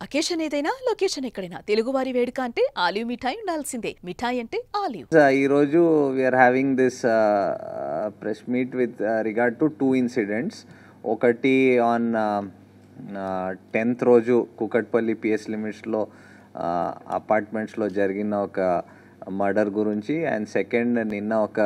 Occasion ఏదైనా location ఎక్కడైనా తెలుగువారి వేడుక అంటే ఆలివ్ మిఠాయి ఉండాల్సిందే. మిఠాయి అంటే ఆలివ్. ఈ రోజు we're having this press meet with regard to 2 incidents. ఒకటి ఆన్ 10th రోజు కూకట్పల్లి పిఎస్ లిమిట్స్లో అపార్ట్మెంట్స్లో జరిగిన ఒక మర్డర్ గురించి, అండ్ సెకండ్ నిన్న ఒక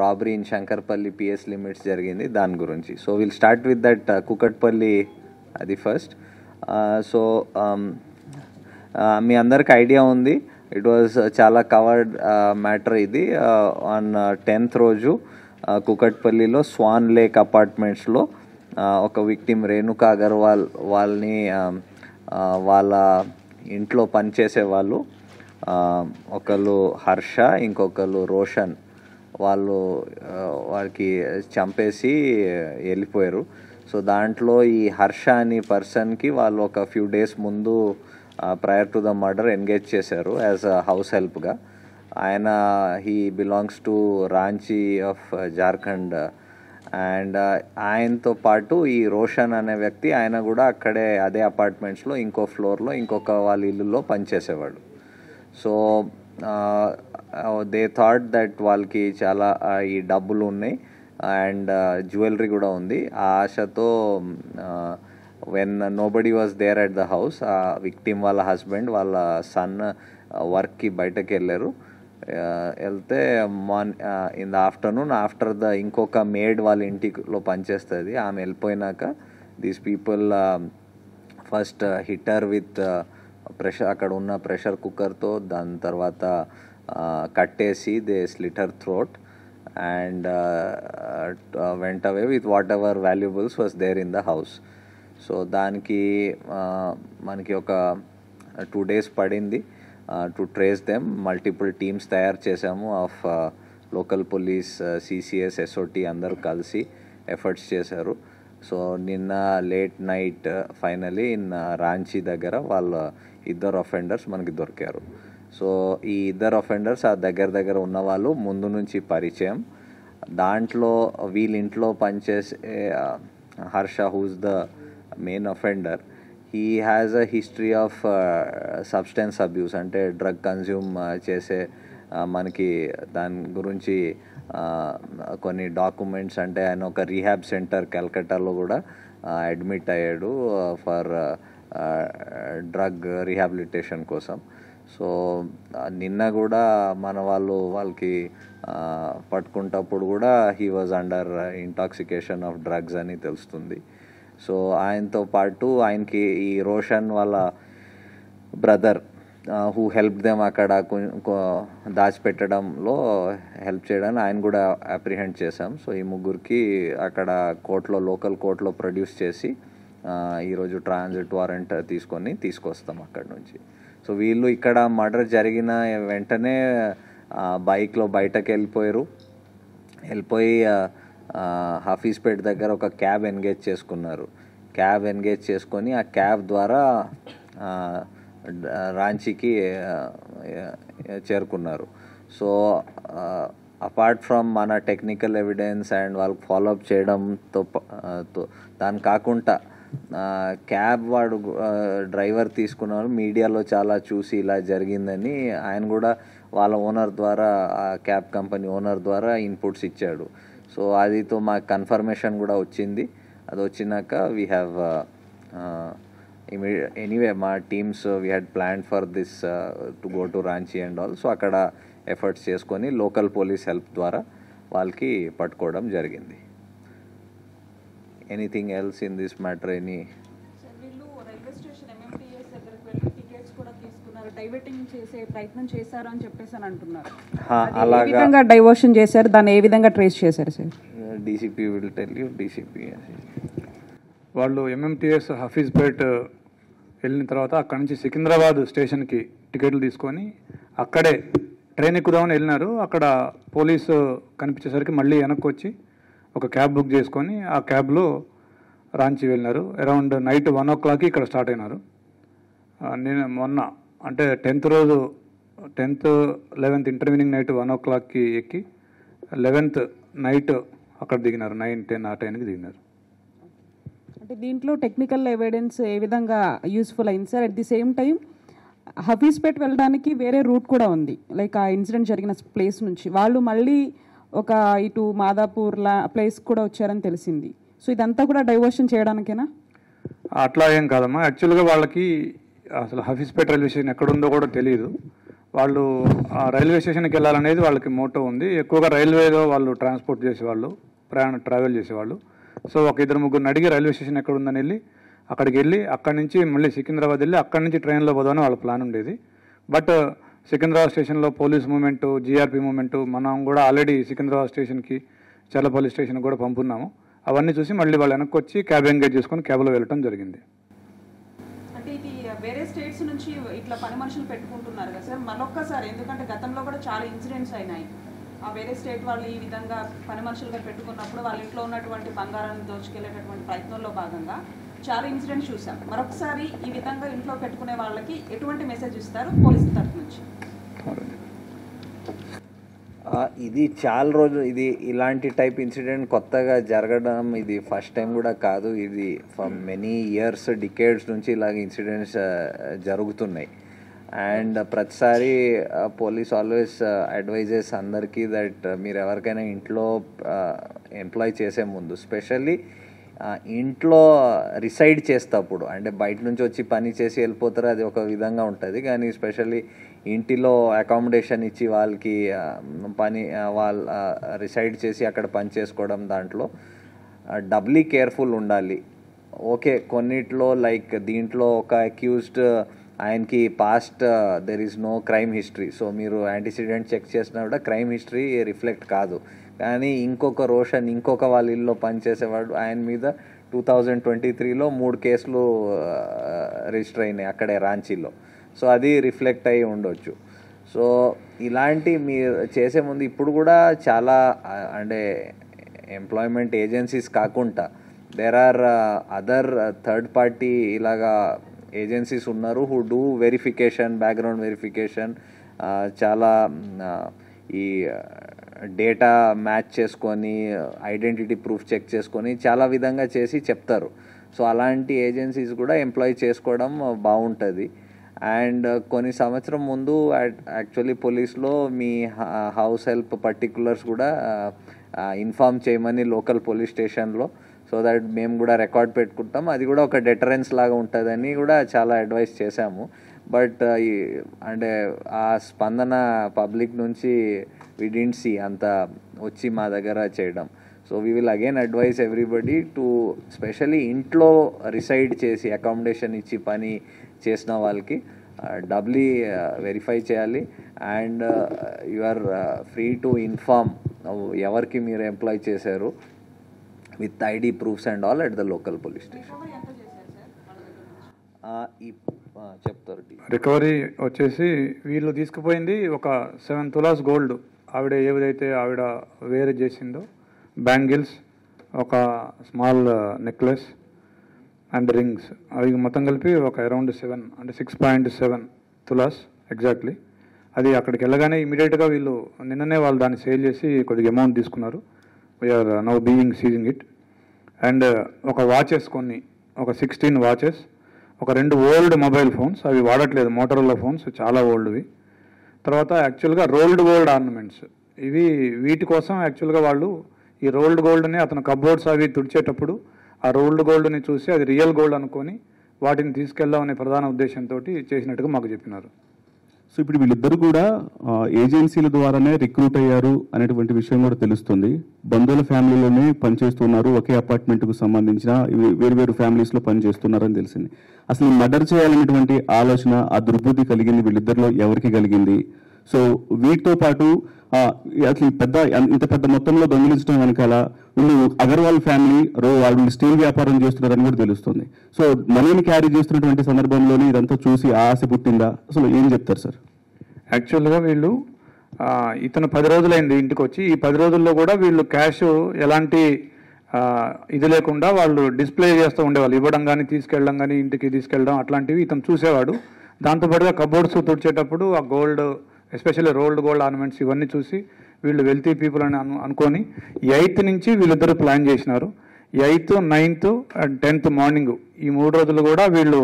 robbery in Shankarpally PS limits జరిగింది, దాని గురించి. So will start with that Kukatpally, అది ఫస్ట్. సో మీ అందరికి ఐడియా ఉంది, ఇట్ వాజ్ చాలా కవర్డ్ మ్యాటర్ ఇది. ఆన్ 10th రోజు కూకట్పల్లిలో స్వాన్ లేక్ అపార్ట్మెంట్స్లో ఒక విక్టిమ్ రేణుకా అగర్వాల్ వాళ్ళని వాళ్ళ ఇంట్లో పనిచేసే వాళ్ళు, ఒకళ్ళు హర్ష, ఇంకొకళ్ళు రోషన్, వాళ్ళకి చంపేసి వెళ్ళిపోయారు. సో దాంట్లో ఈ హర్ష అనే పర్సన్కి వాళ్ళు ఒక ఫ్యూ డేస్ ముందు prior to the murder engage చేశారు యాజ్ అ హౌస్ హెల్ప్గా. ఆయన he belongs to Ranchi of Jharkhand. And ఆయనతో పాటు ఈ రోషన్ అనే వ్యక్తి, ఆయన కూడా అక్కడే అదే అపార్ట్మెంట్స్లో ఇంకో ఫ్లోర్లో ఇంకొక వాళ్ళ ఇల్లులో పనిచేసేవాడు. సో దే థాట్ దట్ వాళ్ళకి చాలా ఈ డబ్బులు ఉన్నాయి అండ్ జ్యువెలరీ కూడా ఉంది. ఆ ఆశతో when nobody was there at the house, ఆ విక్టిమ్ వాళ్ళ హస్బెండ్ వాళ్ళ సన్ వర్క్కి బయటకు వెళ్ళారు. వెళ్తే in the afternoon after the ఇంకొక మేడ్ వాళ్ళ ఇంటిలో పనిచేస్తుంది, ఆమె వెళ్ళిపోయినాక these people first hit her with pressure, అక్కడ ఉన్న ప్రెషర్ కుక్కర్తో, దాని తర్వాత కట్టేసి they slit her throat and went away with whatever valuables was there in the house. So దానికి మనకి ఒక 2 days పడింది to trace them. Multiple teams తయారు చేసాము of local police, CCS, SOT అందరూ కలిసి ఎఫర్ట్స్ చేశారు. సో నిన్న late night finally in Ranchi దగ్గర వాళ్ళ ఇద్దరు అఫెండర్స్ మనకి దొరికారు. సో ఈ ఇద్దరు అఫెండర్స్ ఆ దగ్గర ఉన్న వాళ్ళు ముందు నుంచి పరిచయం. దాంట్లో వీళ్ళింట్లో పనిచేసే Harsha, who's the main offender, he has a history of substance abuse, అంటే డ్రగ్ కన్జ్యూమ్ చేసే, మనకి దాని గురించి కొన్ని డాక్యుమెంట్స్, అంటే ఆయన ఒక రీహాబ్ సెంటర్ కల్కట్టాలో కూడా అడ్మిట్ అయ్యాడు ఫర్ డ్రగ్ రీహాబిలిటేషన్ కోసం. సో నిన్న కూడా మన వాళ్ళకి పట్టుకుంటప్పుడు కూడా he was under intoxication of drugs అని తెలుస్తుంది. సో ఆయనతో పాటు ఆయనకి ఈ రోషన్ వాళ్ళ బ్రదర్ హూ హెల్ప్ దెమ్ అక్కడ దాచిపెట్టడంలో హెల్ప్ చేయడానికి ఆయన కూడా అప్రిహెండ్ చేశాం. సో ఈ ముగ్గురికి అక్కడ లోకల్ కోర్టులో ప్రొడ్యూస్ చేసి ఈరోజు ట్రాన్సిట్ వారెంట్ తీసుకొస్తాం అక్కడి నుంచి. సో వీళ్ళు ఇక్కడ మర్డర్ జరిగిన వెంటనే బైక్లో బయటకు వెళ్ళిపోయి హఫీజ్పేట్ దగ్గర ఒక క్యాబ్ ఎంగేజ్ చేసుకొని ఆ క్యాబ్ ద్వారా రాంచీకి చేరుకున్నారు. సో అపార్ట్ ఫ్రమ్ మన టెక్నికల్ ఎవిడెన్స్ అండ్ వాళ్ళకి ఫాలోఅప్ చేయడంతో దాని కాకుండా క్యాబ్ వాడు డ్రైవర్ తీసుకున్నారు, మీడియాలో చాలా చూసి ఇలా జరిగిందని ఆయన కూడా వాళ్ళ ఓనర్ ద్వారా, ఆ క్యాబ్ కంపెనీ ఓనర్ ద్వారా ఇన్పుట్స్ ఇచ్చాడు. సో అదితో మాకు కన్ఫర్మేషన్ కూడా వచ్చింది. అది వచ్చినాక వీ హ్యావ్ ఎనీవే మా teams we had plan for this to go to Ranchi and all. So అక్కడ ఎఫర్ట్స్ చేసుకొని లోకల్ పోలీస్ హెల్ప్ ద్వారా వాళ్ళకి పట్టుకోవడం జరిగింది. Anything else in this matter? అలాగా డైవర్షన్ చేశారు, దాన్ని ఏ విధంగా ట్రేస్ చేశారు sir? DCP will tell you. DCP వాళ్ళు ఎంఎంటీఎస్ హఫీజ్పేట్ వెళ్ళిన తర్వాత అక్కడ నుంచి సికింద్రాబాద్ స్టేషన్కి టికెట్లు తీసుకొని అక్కడే ట్రైన్ ఎక్కుదామని వెళ్ళినారు. అక్కడ పోలీసు కనిపించేసరికి మళ్ళీ వెనక్కి వచ్చి ఒక క్యాబ్ బుక్ చేసుకొని ఆ క్యాబ్లో రాంచీ వెళ్ళినారు. అరౌండ్ నైట్ 1 o'clock ఇక్కడ స్టార్ట్ అయినారు. నేను మొన్న అంటే 10th రోజు 10th 11th intervening night 1 o'clock ఎక్కి 11th నైట్ అక్కడ దిగినారు. 9, 10 ఆ టైంకి దిగినారు. అంటే దీంట్లో టెక్నికల్ ఎవిడెన్స్ ఏ విధంగా యూస్ఫుల్ అయింది sir? At the same time Hafeezpet వెళ్ళడానికి వేరే రూట్ కూడా ఉంది, లైక్ ఆ ఇన్సిడెంట్ జరిగిన ప్లేస్ నుంచి వాళ్ళు మళ్ళీ ఒక ఇటు మాదాపూర్ ప్లేస్ కూడా వచ్చారని తెలిసింది. సో ఇదంతా కూడా డైవర్షన్ చేయడానికేనా? అట్లా ఏం కాదమ్మా. యాక్చువల్గా వాళ్ళకి అసలు హఫీజ్పేట్ రైల్వే స్టేషన్ ఎక్కడుందో కూడా తెలియదు. వాళ్ళు ఆ రైల్వే స్టేషన్కి వెళ్ళాలనేది వాళ్ళకి మోటో ఉంది. ఎక్కువగా రైల్వేలో వాళ్ళు ట్రాన్స్పోర్ట్ చేసేవాళ్ళు, ట్రావెల్ చేసేవాళ్ళు. సో ఒక ఇద్దరు ముగ్గురిని అడిగి రైల్వే స్టేషన్ ఎక్కడ ఉందని వెళ్ళి అక్కడికి వెళ్ళి అక్కడి నుంచి మళ్ళీ సికింద్రాబాద్ వెళ్ళి అక్కడి నుంచి ట్రైన్లో పోదామని వాళ్ళ ప్లాన్ ఉండేది. బట్ సికింద్రాబాద్ స్టేషన్లో పోలీస్ మూమెంట్, జీఆర్పీ మూమెంట్, మనం కూడా ఆల్రెడీ సికింద్రాబాద్ స్టేషన్కి చల్లపల్లి స్టేషన్కి కూడా పంపున్నాము. అవన్నీ చూసి మళ్ళీ వాళ్ళు వెనక్కి వచ్చి క్యాబ్ ఎంగేజ్ చేసుకొని క్యాబ్లో వెళ్ళటం జరిగింది. అంటే ఇది వేరే స్టేట్స్ నుంచి ఇట్లా పని మనుషులు పెట్టుకుంటున్నారు కదా సార్ మరొక్కసారి, ఎందుకంటే గతంలో కూడా చాలా ఇన్సిడెంట్స్ అయినాయి. ఆ వేరే స్టేట్ వాళ్ళు ఈ విధంగా పని మనుషులుగా పెట్టుకున్నప్పుడు వాళ్ళ ఇంట్లో ఉన్నటువంటి బంగారాన్ని దోచుకెళ్లేటటువంటి ప్రయత్నంలో భాగంగా చాలా ఇన్సిడెంట్స్ చూసాం. మరొకసారి ఈ విధంగా ఇంట్లో పెట్టుకునే వాళ్ళకి ఎటువంటి మెసేజ్ ఇస్తారు పోలీసుల తరఫు నుంచి? ఇది చాలా రోజు ఇది ఇలాంటి టైప్ ఇన్సిడెంట్ కొత్తగా జరగడం ఇది ఫస్ట్ టైం కూడా కాదు. ఇది ఫర్ మెనీ ఇయర్స్, డికేడ్స్ నుంచి ఇలాగ ఇన్సిడెంట్స్ జరుగుతున్నాయి. అండ్ ప్రతిసారి పోలీస్ ఆల్వేస్ అడ్వైజెస్ అందరికీ దట్ మీరు ఎవరికైనా ఇంట్లో ఎంప్లాయ్ చేసే ముందు, స్పెషల్లీ ఇంట్లో రిసైడ్ చేసేటప్పుడు, అంటే బయట నుంచి వచ్చి పని చేసి వెళ్ళిపోతారు, అది ఒక విధంగా ఉంటుంది. కానీ స్పెషల్లీ ఇంటిలో అకామిడేషన్ ఇచ్చి వాళ్ళకి పని వాళ్ళు రిసైడ్ చేసి అక్కడ పని చేసుకోవడం, దాంట్లో డబ్లీ కేర్ఫుల్ ఉండాలి. ఓకే, కొన్నిట్లో లైక్ దీంట్లో ఒక అక్యూజ్డ్ ఆయనకి past there is no crime history, so మీరు యాంటీసిడెంట్ చెక్ చేసినా కూడా క్రైమ్ హిస్టరీ రిఫ్లెక్ట్ కాదు. కానీ ఇంకొక రోషన్, ఇంకొక వాళ్ళ ఇల్లు పనిచేసేవాడు, ఆయన మీద 2023లో 3 కేసులు రిజిస్టర్ అయినాయి అక్కడే రాంచీలో. సో అది రిఫ్లెక్ట్ అయ్యి ఉండొచ్చు. సో ఇలాంటి మీరు చేసే ముందు ఇప్పుడు కూడా చాలా అంటే ఎంప్లాయ్మెంట్ ఏజెన్సీస్ కాకుండా there are other third party ఇలాగా ఏజెన్సీస్ ఉన్నారు who do verification, background verification, చాలా ఈ డేటా మ్యాచ్ చేసుకొని ఐడెంటిటీ ప్రూఫ్ చెక్ చేసుకొని చాలా విధంగా చేసి చెప్తారు. సో అలాంటి ఏజెన్సీస్ కూడా ఎంప్లాయ్ చేసుకోవడం బాగుంటుంది. అండ్ కొన్ని సంవత్సరం ముందు యాక్చువల్లీ పోలీస్లో మీ హౌస్ హెల్ప్ పర్టికులర్స్ కూడా ఇన్ఫార్మ్ చేయమని లోకల్ పోలీస్ స్టేషన్లో, సో దట్ మేము కూడా రికార్డ్ పెట్టుకుంటాం, అది కూడా ఒక డెటరెన్స్ లాగా ఉంటుందని కూడా చాలా అడ్వైస్ చేశాము. బట్ అంటే ఆ స్పందన పబ్లిక్ నుంచి వి డిడ్ంట్ సీ అంత వచ్చి మా దగ్గర చేయడం. So we will again advise everybody to specially ఇంట్లో రిసైడ్ చేసి అకామిడేషన్ ఇచ్చి పని చేసిన వాళ్ళకి డబ్లీ వెరిఫై చేయాలి. And you are free to inform ఎవరికి మీరు ఎంప్లాయ్ చేశారు with ID proofs and all at the local police station. చెప్తారు. రికవరీ వచ్చేసి వీళ్ళు తీసుకుపోయింది ఒక 7 తులాస్ గోల్డ్, ఆవిడ ఏదైతే ఆవిడ వేరే చేసిందో, బ్యాంగిల్స్, ఒక స్మాల్ నెక్లెస్ అండ్ రింగ్స్, అవి మొత్తం కలిపి ఒక అరౌండ్ 7 అంటే 6.7 తులాస్ ఎగ్జాక్ట్లీ. అది అక్కడికి వెళ్ళగానే ఇమీడియట్గా వీళ్ళు నిన్ననే వాళ్ళు దాన్ని సేల్ చేసి కొద్దిగా అమౌంట్ తీసుకున్నారు. We're now being seizing it. And ఒక వాచెస్, ఒక 16 వాచెస్, ఒక 2 ఓల్డ్ మొబైల్ ఫోన్స్, అవి వాడట్లేదు, మోటరోలా ఫోన్స్, చాలా ఓల్డ్వి. తర్వాత యాక్చువల్గా రోల్డ్ గోల్డ్ ఆర్నమెంట్స్, వీటి కోసం యాక్చువల్గా వాళ్ళు ఈ రోల్డ్ గోల్డ్ని అతను కబోర్డ్స్ అవి తుడిచేటప్పుడు ఆ రోల్డ్ గోల్డ్ని చూసి అది రియల్ గోల్డ్ అనుకొని వాటిని తీసుకెళ్దామనే ప్రధాన ఉద్దేశంతో చేసినట్టుగా మాకు చెప్పినారు. సో ఇప్పుడు వీళ్ళిద్దరు కూడా ఏజెన్సీల ద్వారానే రిక్రూట్ అయ్యారు అనేటువంటి విషయం కూడా తెలుస్తుంది. బంధువుల ఫ్యామిలీలోనే పనిచేస్తున్నారు, ఒకే అపార్ట్మెంట్కు సంబంధించిన వేరు ఫ్యామిలీస్లో పనిచేస్తున్నారని తెలిసింది. అసలు మర్డర్ చేయాలనేటువంటి ఆలోచన, ఆ దుర్బుద్ధి కలిగింది వీళ్ళిద్దరిలో ఎవరికి కలిగింది? సో వీటితో పాటు అసలు ఇంత పెద్ద మొత్తంలో దొంగిలించడం వెనకాల వీళ్ళు అగర్వాల్ ఫ్యామిలీ వాళ్ళు స్టీల్ వ్యాపారం చేస్తున్నారని కూడా తెలుస్తుంది. సో మనీని క్యారీ చేస్తున్నటువంటి సందర్భంలోనే ఇదంతా చూసి ఆశ పుట్టిందా? అసలు ఏం చెప్తారు సార్? యాక్చువల్గా వీళ్ళు ఇతను 10 రోజులైంది ఇంటికి వచ్చి, ఈ 10 రోజుల్లో కూడా వీళ్ళు క్యాష్ ఎలాంటి ఇది లేకుండా వాళ్ళు డిస్ప్లే చేస్తూ ఉండేవాళ్ళు, ఇవ్వడం కానీ తీసుకెళ్ళడం కానీ ఇంటికి తీసుకెళ్ళడం అట్లాంటివి ఇతను చూసేవాడు. దాంతోపాటుగా కబోర్డ్స్ తుడిచేటప్పుడు ఆ gold, especially rolled gold ornaments ఇవన్నీ చూసి వీళ్ళు వెల్తీ పీపుల్ అని అనుకొని 8th నుంచి వీళ్ళిద్దరూ ప్లాన్ చేసినారు. 8th, 9th and 10th morning ఈ 3 రోజులు కూడా వీళ్ళు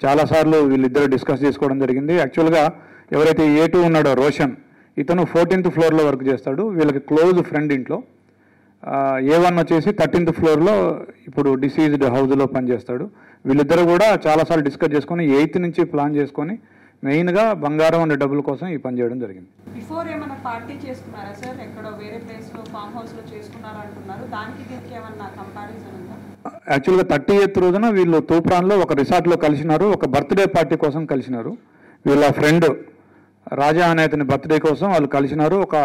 చాలాసార్లు వీళ్ళిద్దరు డిస్కస్ చేసుకోవడం జరిగింది. యాక్చువల్గా ఎవరైతే A2 ఉన్నాడో రోషన్, ఇతను 14th ఫ్లోర్లో వర్క్ చేస్తాడు, వీళ్ళకి క్లోజ్ ఫ్రెండ్ ఇంట్లో. A1 వచ్చేసి 13th ఫ్లోర్లో ఇప్పుడు డిసీజ్డ్ హౌస్లో పనిచేస్తాడు. వీళ్ళిద్దరు కూడా చాలాసార్లు డిస్కస్ చేసుకొని 8th నుంచి ప్లాన్ చేసుకొని మెయిన్గా బంగారం అనే డబ్బుల కోసం ఈ పని చేయడం జరిగింది. బిఫోర్ ఏమైనా పార్టీ చేసుకున్నారా సార్? ఎక్కడో వేరే ప్లేస్లో ఫామ్ హౌస్లో చేసుకున్నారా అంటున్నారు, దానికి దీనికి ఏమన్నా కంపారిజన్ ఉందా? యాక్చువల్గా 30th రోజున వీళ్ళు తూప్రాన్లో ఒక రిసార్ట్లో కలిసినారు, ఒక బర్త్డే పార్టీ కోసం కలిసినారు. వీళ్ళ ఫ్రెండ్ రాజా అనే అతని బర్త్డే కోసం వాళ్ళు కలిసినారు. ఒక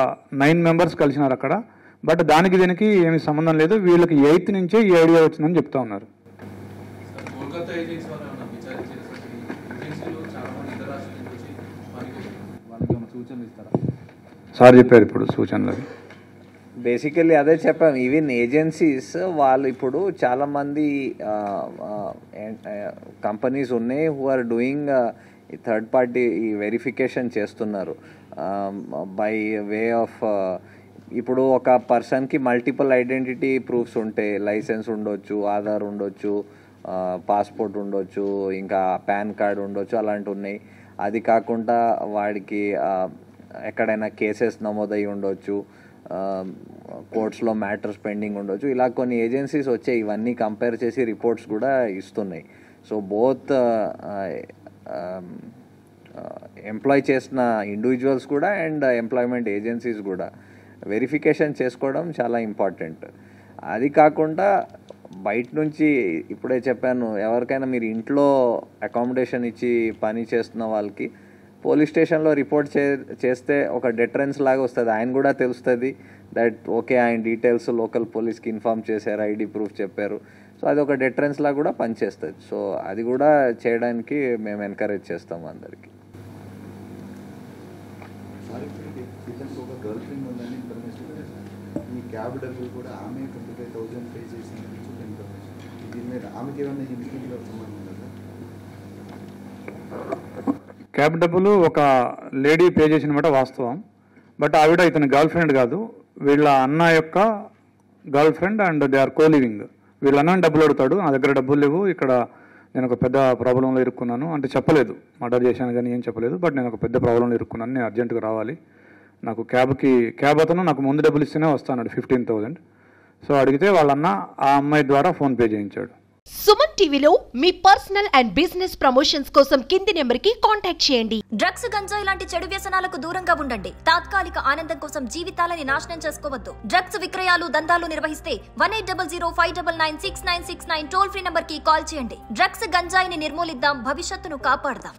9 మెంబర్స్ కలిసినారు అక్కడ. బట్ దానికి దీనికి ఏమి సంబంధం లేదు. వీళ్ళకి 8th నుంచే ఈ ఐడియా వచ్చిందని చెప్తా ఉన్నారు. సార్ చెప్పారు ఇప్పుడు సూచనలు. బేసికల్లీ అదే చెప్పాం. ఈవెన్ ఏజెన్సీస్ వాళ్ళు ఇప్పుడు చాలామంది కంపెనీస్ ఉన్నాయి who are doing third party verification చేస్తున్నారు బై వే ఆఫ్ ఇప్పుడు ఒక పర్సన్కి మల్టిపుల్ ఐడెంటిటీ ప్రూఫ్స్ ఉంటే, లైసెన్స్ ఉండొచ్చు, ఆధార్ ఉండొచ్చు, పాస్పోర్ట్ ఉండొచ్చు, ఇంకా పాన్ కార్డ్ ఉండొచ్చు, అలాంటివి ఉన్నాయి. అది కాకుండా వాడికి ఎక్కడైనా కేసెస్ నమోదయ్యి ఉండొచ్చు, కోర్ట్స్లో మ్యాటర్స్ పెండింగ్ ఉండొచ్చు. ఇలా కొన్ని ఏజెన్సీస్ వచ్చాయి, ఇవన్నీ కంపేర్ చేసి రిపోర్ట్స్ కూడా ఇస్తున్నాయి. సో బోత్ ఎంప్లాయ్ చేసిన ఇండివిజువల్స్ కూడా అండ్ ఎంప్లాయ్మెంట్ ఏజెన్సీస్ కూడా వెరిఫికేషన్ చేసుకోవడం చాలా ఇంపార్టెంట్. అది కాకుండా బయట నుంచి ఇప్పుడే చెప్పాను, ఎవరికైనా మీరు ఇంట్లో అకామిడేషన్ ఇచ్చి పని చేస్తున్న వాళ్ళకి పోలీస్ స్టేషన్లో రిపోర్ట్ చేస్తే ఒక డెటరెన్స్ లాగా వస్తుంది. ఆయన కూడా తెలుస్తుంది దట్ ఓకే ఆయన డీటెయిల్స్ లోకల్ పోలీస్కి ఇన్ఫార్మ్ చేశారు, ఐడి ప్రూఫ్ చెప్పారు. సో అది ఒక డెటరెన్స్ లాగా కూడా పనిచేస్తుంది. సో అది కూడా చేయడానికి మేము ఎంకరేజ్ చేస్తాము అందరికీ. క్యాబ్ డబ్బులు కూడా ఆమె 25,000 పే చేసిందని ఇన్ఫర్మేషన్. దీని మీద ఆమెకి ఏమన్నా ఇన్స్టిట్యూట్లో సంబంధం ఉందా? క్యాబ్ డబ్బులు ఒక లేడీ పే చేసినమాట వాస్తవం. బట్ ఆవిడ ఇతని గర్ల్ ఫ్రెండ్ కాదు, వీళ్ళ అన్న యొక్క girl friend and they are co living. వీళ్ళ అన్న డబ్బులు అడుగుతాడు, నా దగ్గర డబ్బులు లేవు, ఇక్కడ నేను ఒక పెద్ద ప్రాబ్లంలో ఇరుక్కున్నాను అంటే చెప్పలేదు, మర్డర్ చేశాను కానీ ఏం చెప్పలేదు. బట్ నేను ఒక పెద్ద ప్రాబ్లంలో ఇరుక్కున్నాను, నేను అర్జెంటుగా రావాలి, నాకు క్యాబ్ అతను నాకు ముందు డబ్బులు ఇస్తేనే వస్తాను 15,000. సో అడిగితే వాళ్ళన్న ఆ అమ్మాయి ద్వారా ఫోన్పే చేయించాడు. సుమన్ టీవీలో మీ పర్సనల్ అండ్ బిజినెస్ ప్రమోషన్స్ కోసం కింది నెంబర్కి కాంటాక్ట్ చేయండి. డ్రగ్స్, గంజాయి లాంటి చెడు వ్యసనాలకు దూరంగా ఉండండి. తాత్కాలిక ఆనందం కోసం జీవితాలని నాశనం చేసుకోవద్దు. డ్రగ్స్ విక్రయాలు, దందాలు నిర్వహిస్తే 1800-599-6969 టోల్ ఫ్రీ నంబర్ కి కాల్ చేయండి. డ్రగ్స్, గంజాయిని నిర్మూలిద్దాం, భవిష్యత్తును కాపాడదాం.